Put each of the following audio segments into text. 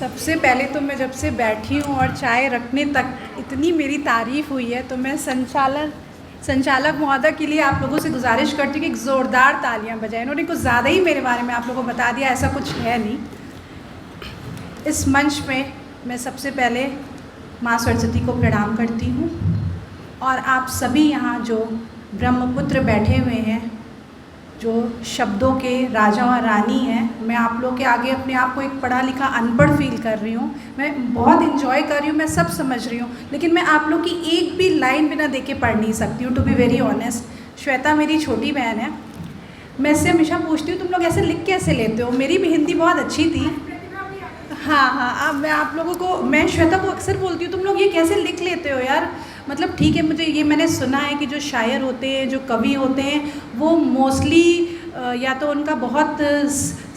सबसे पहले तो मैं जब से बैठी हूँ और चाय रखने तक इतनी मेरी तारीफ़ हुई है, तो मैं संचालक महोदय के लिए आप लोगों से गुजारिश करती हूँ कि एक ज़ोरदार तालियां बजाएं। इन्होंने कुछ ज़्यादा ही मेरे बारे में आप लोगों को बता दिया, ऐसा कुछ है नहीं। इस मंच पे मैं सबसे पहले माँ सरस्वती को प्रणाम करती हूँ और आप सभी यहाँ जो ब्रह्मपुत्र बैठे हुए हैं, जो शब्दों के राजा और रानी हैं, मैं आप लोग के आगे अपने आप को एक पढ़ा लिखा अनपढ़ फील कर रही हूँ। मैं बहुत इन्जॉय कर रही हूँ, मैं सब समझ रही हूँ, लेकिन मैं आप लोग की एक भी लाइन बिना देखे पढ़ नहीं सकती हूँ, to be very honest. Shweta मेरी छोटी बहन है, मैं इससे हमेशा पूछती हूँ तुम लोग ऐसे लिख कैसे लेते हो। मेरी भी हिंदी बहुत अच्छी थी। हाँ, अब मैं आप लोगों को, मैं श्वेता को अक्सर बोलती हूँ तुम लोग ये कैसे लिख लेते हो यार। मतलब ठीक है, मुझे ये मैंने सुना है कि जो शायर होते हैं, जो कवि होते हैं, वो मोस्टली या तो उनका बहुत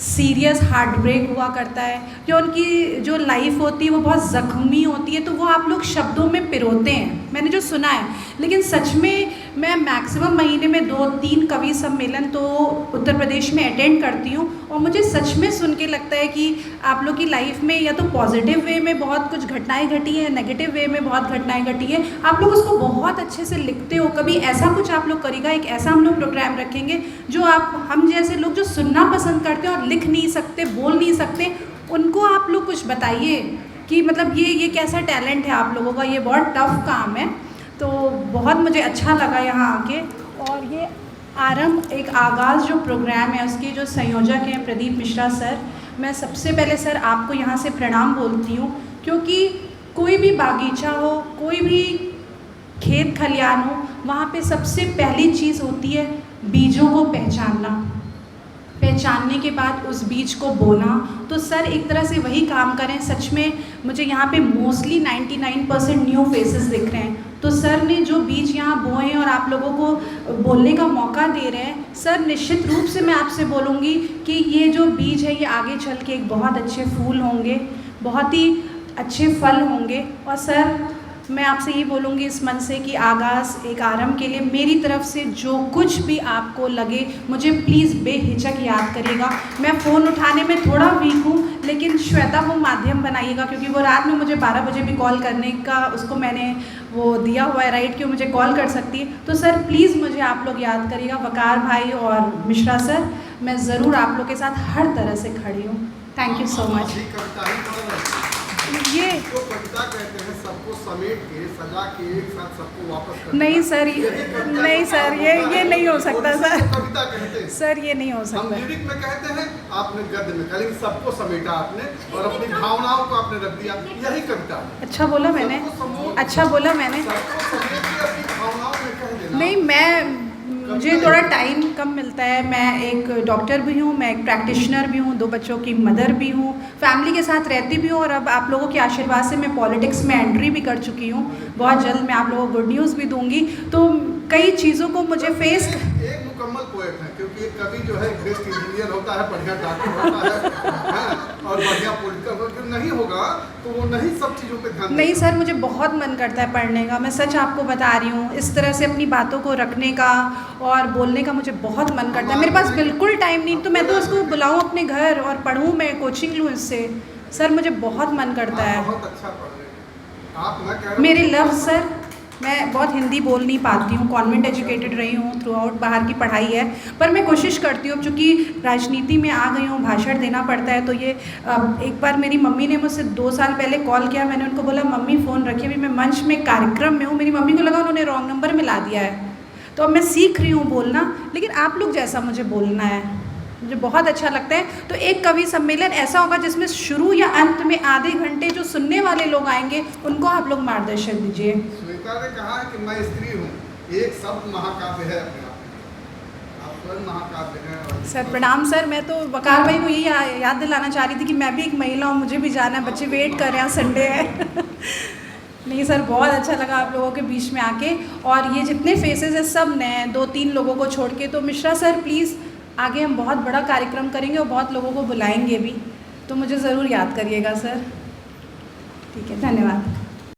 सीरियस हार्ट ब्रेक हुआ करता है, या उनकी जो लाइफ होती है वो बहुत ज़ख्मी होती है, तो वो आप लोग शब्दों में पिरोते हैं, मैंने जो सुना है। लेकिन सच में मैं मैक्सिमम महीने में 2-3 कवि सम्मेलन तो उत्तर प्रदेश में अटेंड करती हूँ, और मुझे सच में सुन के लगता है कि आप लोग की लाइफ में या तो पॉजिटिव वे में बहुत कुछ घटनाएं घटी हैं, नेगेटिव वे में बहुत घटनाएं घटी हैं, आप लोग उसको बहुत अच्छे से लिखते हो। कभी ऐसा कुछ आप लोग करेगा, एक ऐसा हम लोग प्रोग्राम रखेंगे जो हम जैसे लोग जो सुनना पसंद करते हैं और लिख नहीं सकते, बोल नहीं सकते, उनको आप लोग कुछ बताइए कि मतलब ये कैसा टैलेंट है आप लोगों का। ये बहुत टफ काम है, तो बहुत मुझे अच्छा लगा यहाँ आके। और ये आरंभ, एक आगाज़ जो प्रोग्राम है उसके जो संयोजक हैं प्रदीप मिश्रा सर, मैं सबसे पहले सर आपको यहाँ से प्रणाम बोलती हूँ, क्योंकि कोई भी बागीचा हो, कोई भी खेत खलियान हो, वहाँ पे सबसे पहली चीज़ होती है बीजों को पहचानने के बाद उस बीज को बोना। तो सर एक तरह से वही काम करें। सच में मुझे यहाँ पे मोस्टली 99% न्यू फेसेस दिख रहे हैं, तो सर ने जो बीज यहाँ बोए हैं और आप लोगों को बोलने का मौका दे रहे हैं, सर निश्चित रूप से मैं आपसे बोलूँगी कि ये जो बीज है ये आगे चल के एक बहुत अच्छे फूल होंगे, बहुत ही अच्छे फल होंगे। और सर मैं आपसे ये बोलूँगी इस मन से कि आगाज़ एक आरंभ के लिए मेरी तरफ से जो कुछ भी आपको लगे मुझे प्लीज़ बेहिचक याद करिएगा। मैं फ़ोन उठाने में थोड़ा वीक हूँ, लेकिन श्वेता वो माध्यम बनाइएगा, क्योंकि वो रात में मुझे 12 बजे भी कॉल करने का उसको मैंने वो दिया हुआ है राइट कि वो मुझे कॉल कर सकती है। तो सर प्लीज़ मुझे आप लोग याद करिएगा, वकार भाई और मिश्रा सर, मैं ज़रूर आप लोग के साथ हर तरह से खड़ी हूँ। Thank you so much. ये तो कविता कहते हैं सबको समेट के सजा के एक साथ सबको वापस करना। नहीं सर, नहीं सर, ये नहीं हो सकता सर। कविता कहते हैं सर, ये नहीं हो सकता। हम लिरिक में कहते हैं, आपने गद्य में कहा, लेकिन सबको समेटा आपने और अपनी भावनाओं को आपने रख दिया, यही कविता है। अच्छा बोला मैंने, अच्छा बोला मैंने। सबको समेट के अपनी भावनाओं में कह देना। नहीं, मुझे थोड़ा टाइम कम मिलता है। मैं एक डॉक्टर भी हूँ, मैं एक प्रैक्टिशनर भी हूँ, 2 बच्चों की मदर भी हूँ, फैमिली के साथ रहती भी हूँ, और अब आप लोगों के आशीर्वाद से मैं पॉलिटिक्स में एंट्री भी कर चुकी हूँ। बहुत जल्द मैं आप लोगों को गुड न्यूज़ भी दूँगी। तो कई चीज़ों को मुझे फेस, एक मुकम्मल पोएट है, क्योंकि एक कवि जो है बेस्ट इंजीनियर होता है, बढ़िया डॉक्टर होता है और बढ़िया पॉलिटिकल नहीं होगा तो वो नहीं सब चीज़ों पे ध्यान। नहीं सर, मुझे बहुत मन करता है पढ़ने का, मैं सच आपको बता रही हूँ। इस तरह से अपनी बातों को रखने का और बोलने का मुझे बहुत मन करता है। मेरे पास बिल्कुल टाइम नहीं, तो मैं तो उसको बुलाऊँ अपने घर और पढ़ूँ, मैं कोचिंग लूँ इससे। सर मुझे बहुत मन करता है। बहुत अच्छा पढ़ रहे हैं आप। मैं कह रहा हूँ मेरे लफ्ज़ सर, मैं बहुत हिंदी बोल नहीं पाती हूँ, कॉन्वेंट एजुकेटेड रही हूँ, थ्रू आउट बाहर की पढ़ाई है, पर मैं कोशिश करती हूँ, चूँकि राजनीति में आ गई हूँ, भाषण देना पड़ता है। तो ये एक बार मेरी मम्मी ने मुझसे 2 साल पहले कॉल किया, मैंने उनको बोला मम्मी फ़ोन रखिए, अभी मैं मंच में कार्यक्रम में हूँ। मेरी मम्मी को लगा उन्होंने रॉन्ग नंबर मिला दिया है, तो अब मैं सीख रही हूँ बोलना, लेकिन आप लोग जैसा मुझे बोलना है मुझे बहुत अच्छा लगता है। तो एक कवि सम्मेलन ऐसा होगा जिसमें शुरू या अंत में आधे घंटे जो सुनने वाले लोग आएंगे उनको आप लोग मार्गदर्शन दीजिए। श्वेता ने कहा कि मैं स्त्री हूँ, एक शब्द महाकाव्य है अपने आप स्वयं महाकाव्य है। सर प्रणाम सर, मैं तो वकार भाई को यही याद दिलाना चाह रही थी कि मैं भी एक महिला हूँ, मुझे भी जाना है, बच्चे वेट कर रहे हैं, संडे है। नहीं सर, बहुत अच्छा लगा आप लोगों के बीच में आके, और ये जितने फेसेस हैं सब नए हैं, 2-3 लोगों को छोड़ के। तो मिश्रा सर प्लीज़, आगे हम बहुत बड़ा कार्यक्रम करेंगे और बहुत लोगों को बुलाएंगे भी, तो मुझे ज़रूर याद करिएगा सर। ठीक है, धन्यवाद।